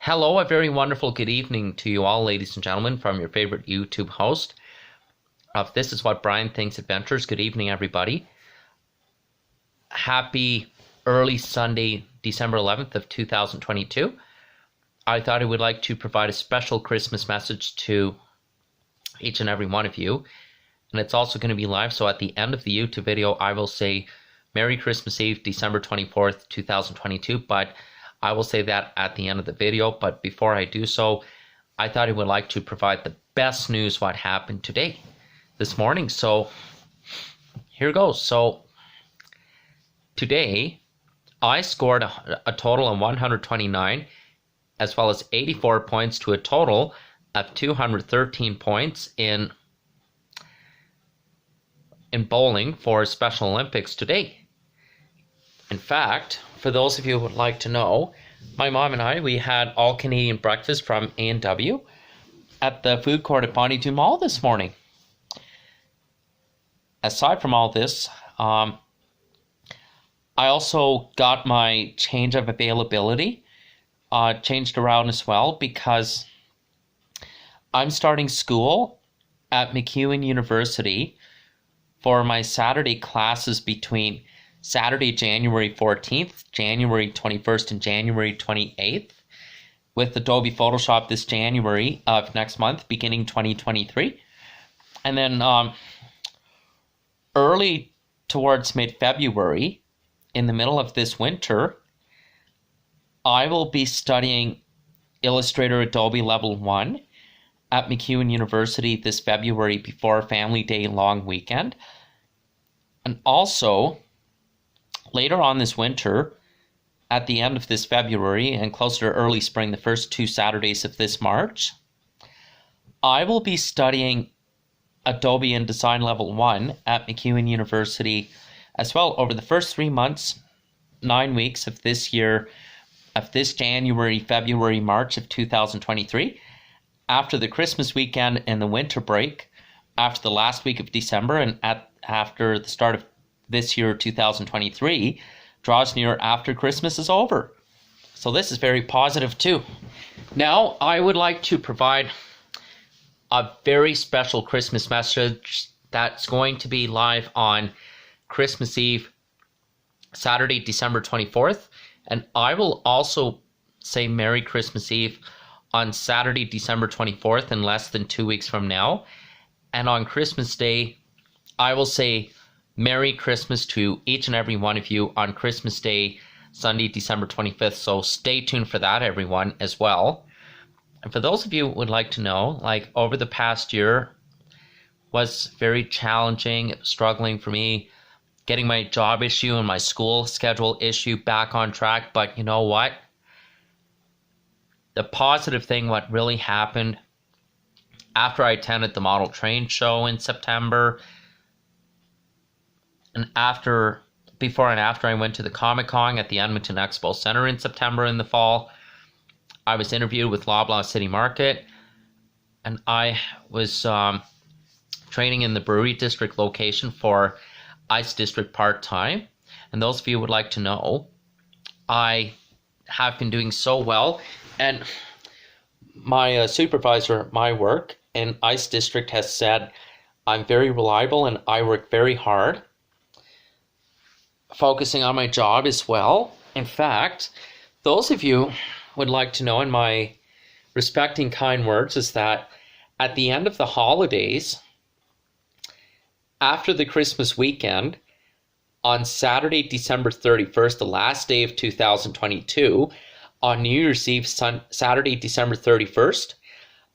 Hello, a very wonderful good evening to you all, ladies and gentlemen, from your favorite YouTube host of This Is What Brian Thinks Adventures. Good evening, everybody. Happy early Sunday, December 11th of 2022. I thought I would like to provide a special Christmas message to each and every one of you. And it's also going to be live, so at the end of the YouTube video, I will say Merry Christmas Eve, December 24th, 2022, but I will say that at the end of the video. But before I do so, I thought I would like to provide the best news what happened today, this morning. So here goes. So today, I scored a total of 129, as well as 84 points to a total of 213 points in bowling for Special Olympics today. In fact, for those of you who would like to know, my mom and I, we had all Canadian breakfast from A&W at the food court at Bonnie Doon Mall this morning. Aside from all this, I also got my change of availability changed around as well, because I'm starting school at MacEwan University for my Saturday classes between Saturday, January 14th, January 21st, and January 28th, with Adobe Photoshop this January of next month, beginning 2023. And then early towards mid-February, in the middle of this winter, I will be studying Illustrator Adobe Level 1 at MacEwan University this February before Family Day long weekend. And also, later on this winter, at the end of this February and closer to early spring, the first 2 Saturdays of this March, I will be studying Adobe InDesign Level 1 at MacEwan University as well over the first 3 months, 9 weeks of this year, of this January, February, March of 2023, after the Christmas weekend and the winter break, after the last week of December, and after the start of this year, 2023, draws near after Christmas is over. So this is very positive too. Now, I would like to provide a very special Christmas message that's going to be live on Christmas Eve, Saturday, December 24th. And I will also say Merry Christmas Eve on Saturday, December 24th, in less than 2 weeks from now. And on Christmas Day, I will say Merry Christmas to each and every one of you on Christmas Day, Sunday, December 25th. So stay tuned for that, everyone, as well. And for those of you who would like to know, like over the past year was very challenging, struggling for me, getting my job issue and my school schedule issue back on track. But you know what? The positive thing, what really happened after I attended the Model Train Show in September, and before and after I went to the Comic-Con at the Edmonton Expo Center in September in the fall, I was interviewed with Loblaw City Market, and I was training in the Brewery District location for Ice District part-time. And those of you who would like to know, I have been doing so well, and my supervisor at my work in Ice District has said I'm very reliable and I work very hard, focusing on my job as well. In fact, those of you would like to know, in my respecting kind words, is that at the end of the holidays, after the Christmas weekend, on Saturday, December 31st, the last day of 2022, on New Year's Eve, Saturday, December 31st,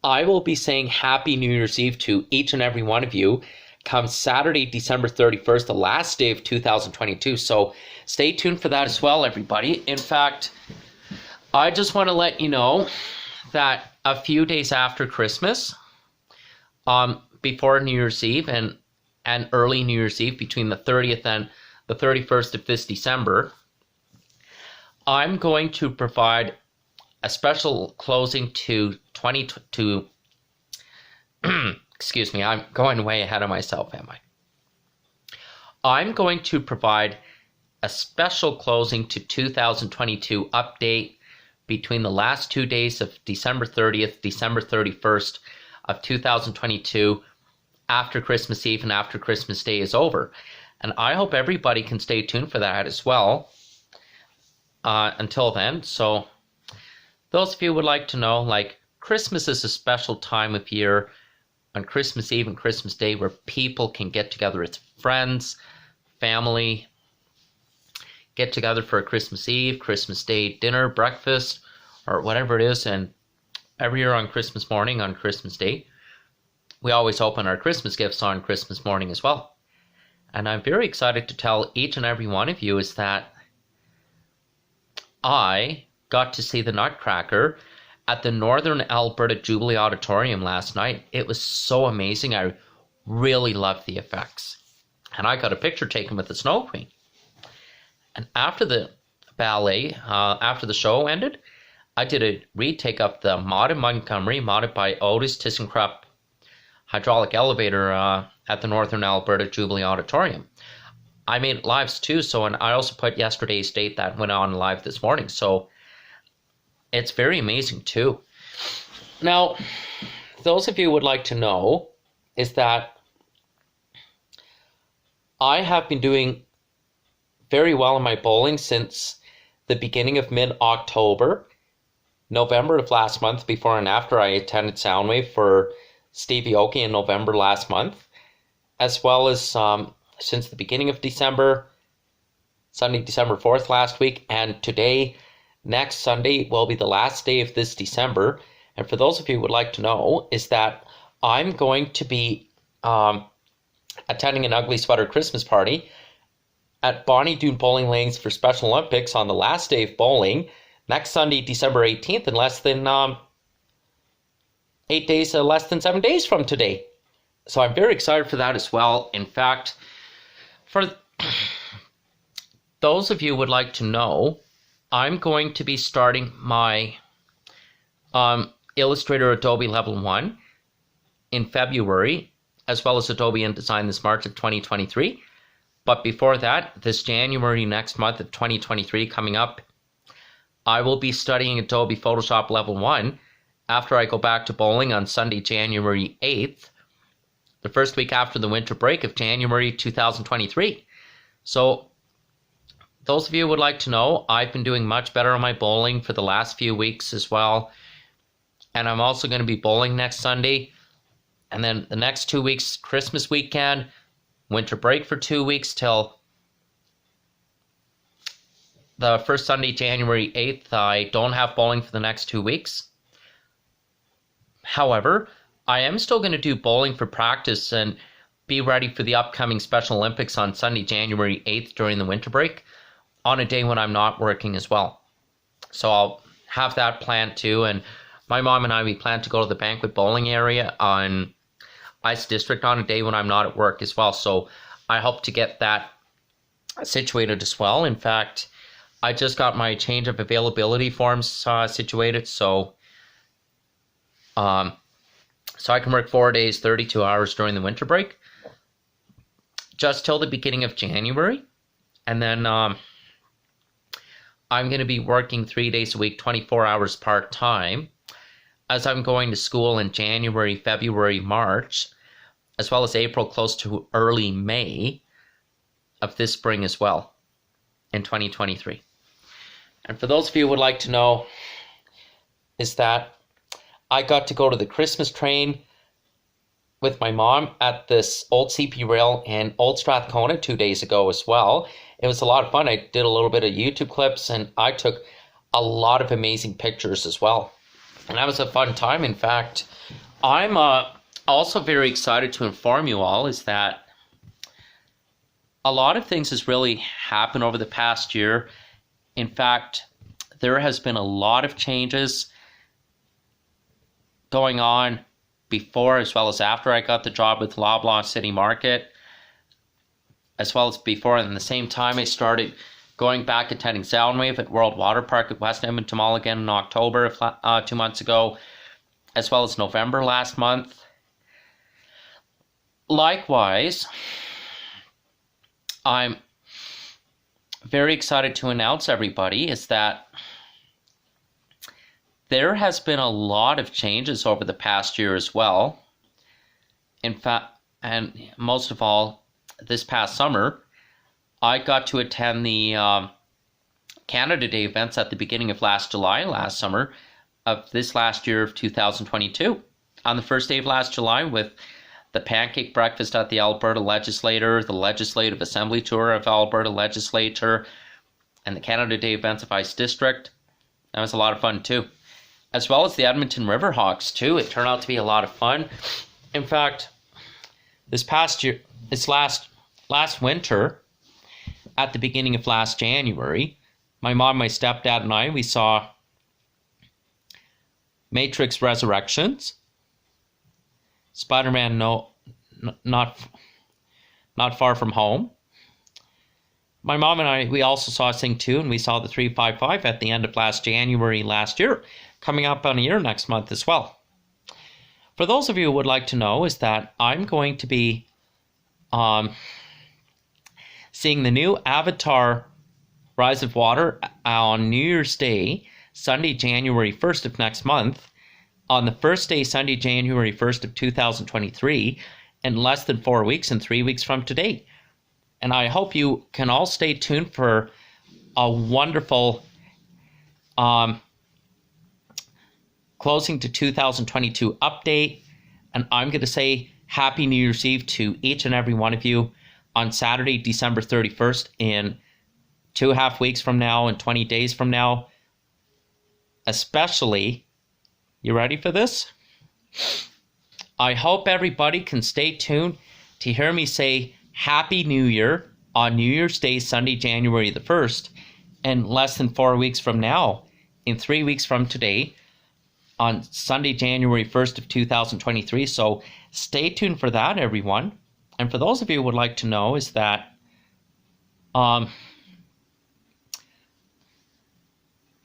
I will be saying Happy New Year's Eve to each and every one of you come Saturday, December 31st, the last day of 2022. So stay tuned for that as well, everybody. In fact, I just want to let you know that a few days after Christmas, before New Year's Eve and early New Year's Eve, between the 30th and the 31st of this December, I'm going to provide a special closing to excuse me, I'm going way ahead of myself, am I? I'm going to provide a special closing to 2022 update between the last 2 days of December 30th, December 31st of 2022, after Christmas Eve and after Christmas Day is over. And I hope everybody can stay tuned for that as well until then. So those of you who would like to know, like, Christmas is a special time of year on Christmas Eve and Christmas Day where people can get together as friends, family, get together for a Christmas Eve, Christmas Day dinner, breakfast, or whatever it is. And every year on Christmas morning, on Christmas Day, we always open our Christmas gifts on Christmas morning as well. And I'm very excited to tell each and every one of you is that I got to see the Nutcracker at the Northern Alberta Jubilee Auditorium last night. It was so amazing. I really loved the effects. And I got a picture taken with the Snow Queen. And after the ballet, after the show ended, I did a retake of the Maud of Montgomery, modded by Otis ThyssenKrupp hydraulic elevator at the Northern Alberta Jubilee Auditorium. I made lives too, and I also put yesterday's date that went on live this morning. So it's very amazing too. Now, those of you who would like to know is that I have been doing very well in my bowling since the beginning of mid-October, November of last month, before and after I attended Soundwave for Stevie Aoki in November last month, as well as since the beginning of December, Sunday, December 4th last week, and today, next Sunday, will be the last day of this December. And for those of you who would like to know, is that I'm going to be attending an Ugly Sweater Christmas party at Bonnie Doon Bowling Lanes for Special Olympics on the last day of bowling, next Sunday, December 18th, in less than 8 days, less than 7 days from today. So I'm very excited for that as well. In fact, for those of you who would like to know, I'm going to be starting my Illustrator Adobe Level 1 in February, as well as Adobe InDesign this March of 2023. But before that, this January next month of 2023 coming up, I will be studying Adobe Photoshop Level 1 after I go back to bowling on Sunday, January 8th, the first week after the winter break of January 2023. So those of you who would like to know, I've been doing much better on my bowling for the last few weeks as well. And I'm also going to be bowling next Sunday. And then the next 2 weeks, Christmas weekend, winter break for 2 weeks till the first Sunday, January 8th. I don't have bowling for the next 2 weeks. However, I am still going to do bowling for practice and be ready for the upcoming Special Olympics on Sunday, January 8th during the winter break on a day when I'm not working as well. So I'll have that planned too. And my mom and I, we plan to go to the banquet bowling area on Ice District on a day when I'm not at work as well. So I hope to get that situated as well. In fact, I just got my change of availability forms situated. So I can work 4 days, 32 hours during the winter break, just till the beginning of January. And then I'm going to be working 3 days a week, 24 hours part-time, as I'm going to school in January, February, March, as well as April, close to early May of this spring as well, in 2023. And for those of you who would like to know, is that I got to go to the Christmas train with my mom at this old CP rail in Old Strathcona 2 days ago as well. It was a lot of fun. I did a little bit of YouTube clips and I took a lot of amazing pictures as well. And that was a fun time. In fact, I'm also very excited to inform you all is that a lot of things has really happened over the past year. In fact, there has been a lot of changes going on before as well as after I got the job with Loblaw City Market, as well as before and at the same time I started going back attending Soundwave at World Water Park at West Edmonton Mall again in October 2 months ago, as well as November last month. Likewise, I'm very excited to announce everybody is that there has been a lot of changes over the past year as well. In fact, and most of all, this past summer, I got to attend the Canada Day events at the beginning of last summer, of this last year of 2022. On the first day of last July, with the pancake breakfast at the Alberta Legislature, the Legislative Assembly tour of Alberta Legislature, and the Canada Day events of Ice District. That was a lot of fun too. As well as the Edmonton Riverhawks too. It turned out to be a lot of fun. In fact, last winter, at the beginning of last January, my mom, my stepdad, and we saw Matrix Resurrections, Spider-Man Not Far From Home. My mom and we also saw Sing 2, and we saw the 355 at the end of last January last year, coming up on a year next month as well. For those of you who would like to know, is that I'm going to be seeing the new Avatar Rise of Water on New Year's Day, Sunday, January 1st of next month, on the first day, Sunday, January 1st of 2023, in less than 4 weeks and 3 weeks from today. And I hope you can all stay tuned for a wonderful closing to 2022 update. And I'm going to say Happy New Year's Eve to each and every one of you on Saturday, December 31st, in 2.5 weeks from now and 20 days from now. Especially, you ready for this? I hope everybody can stay tuned to hear me say Happy New Year on New Year's Day, Sunday, January the 1st, and less than 4 weeks from now, in 3 weeks from today, on Sunday, January 1st of 2023. So stay tuned for that, everyone. And for those of you who would like to know, is that the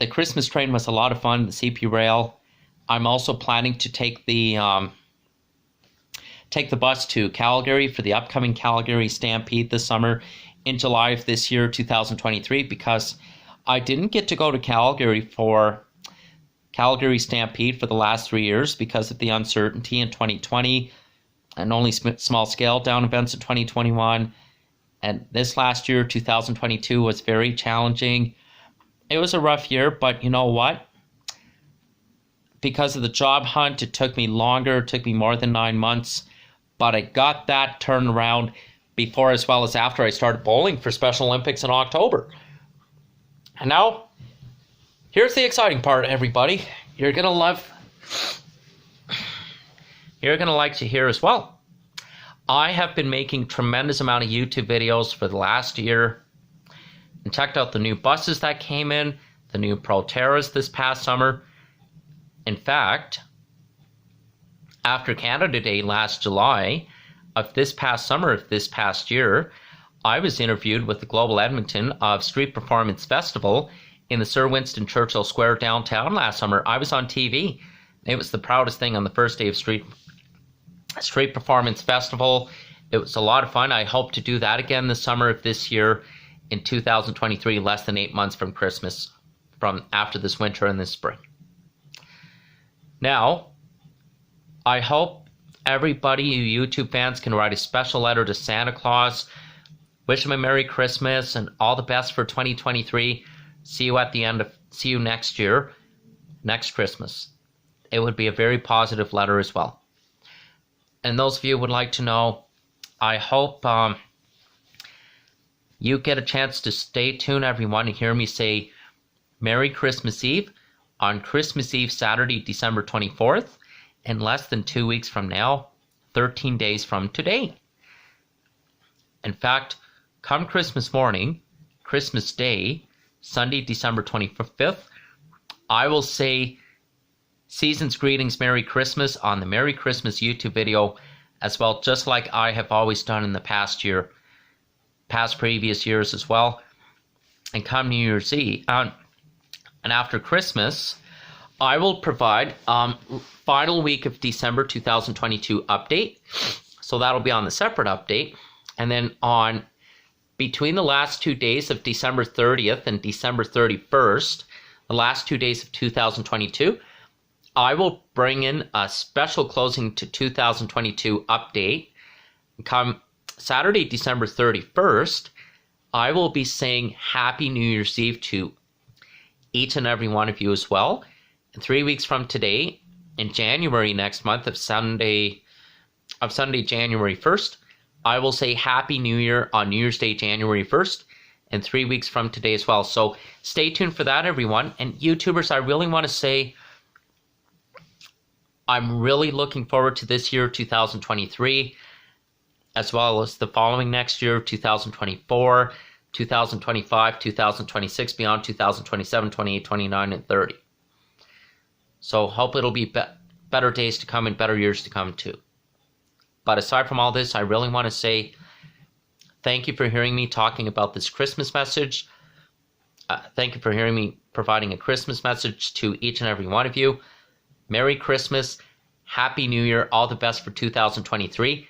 Christmas train was a lot of fun, the CP Rail. I'm also planning to take the bus to Calgary for the upcoming Calgary Stampede this summer in July of this year, 2023, because I didn't get to go to Calgary for Calgary Stampede for the last 3 years because of the uncertainty in 2020 and only small scale down events in 2021. And this last year, 2022, was very challenging. It was a rough year, but you know what? Because of the job hunt, it took me longer. It took me more than 9 months. But I got that turned around before as well as after I started bowling for Special Olympics in October. And now, here's the exciting part, everybody. You're going to like to hear as well. I have been making tremendous amount of YouTube videos for the last year. And checked out the new buses that came in, the new Proterras this past summer. In fact, after Canada Day last July of this past summer of this past year, I was interviewed with the Global Edmonton of Street Performance Festival in the Sir Winston Churchill Square downtown last summer. I was on TV. It was the proudest thing on the first day of Street Performance Festival. It was a lot of fun. I hope to do that again this summer of this year in 2023, less than 8 months from Christmas, from after this winter and this spring. Now, I hope everybody, you YouTube fans, can write a special letter to Santa Claus, wish him a Merry Christmas and all the best for 2023. See you next year, next Christmas. It would be a very positive letter as well. And those of you who would like to know, I hope you get a chance to stay tuned, everyone, and hear me say Merry Christmas Eve on Christmas Eve, Saturday, December 24th, in less than 2 weeks from now, 13 days from today. In fact, come Christmas morning, Christmas Day, Sunday, December 25th, I will say Season's Greetings, Merry Christmas on the Merry Christmas YouTube video as well, just like I have always done in the past previous years as well. And come New Year's Eve, and after Christmas, I will provide final week of December 2022 update. So that'll be on the separate update. And then on between the last 2 days of December 30th and December 31st, the last 2 days of 2022, I will bring in a special closing to 2022 update. Come Saturday, December 31st, I will be saying Happy New Year's Eve to each and every one of you as well. And 3 weeks from today, in January next month of Sunday, January 1st, I will say Happy New Year on New Year's Day, January 1st, and 3 weeks from today as well. So stay tuned for that, everyone. And YouTubers, I really want to say I'm really looking forward to this year, 2023, as well as the following next year, 2024, 2025, 2026, beyond 2027, 28, 29, and 30. So hope it'll be better days to come and better years to come too. But aside from all this, I really want to say thank you for hearing me talking about this Christmas message. Thank you for hearing me providing a Christmas message to each and every one of you. Merry Christmas, Happy New Year, all the best for 2023.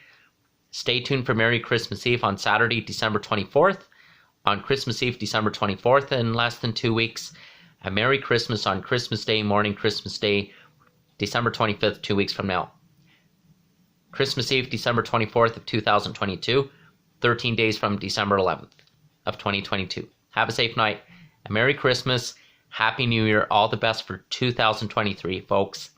Stay tuned for Merry Christmas Eve on Saturday, December 24th. On Christmas Eve, December 24th, in less than 2 weeks. A Merry Christmas on Christmas Day morning, Christmas Day, December 25th, 2 weeks from now. Christmas Eve, December 24th of 2022, 13 days from December 11th of 2022. Have a safe night. A Merry Christmas, Happy New Year, all the best for 2023, folks.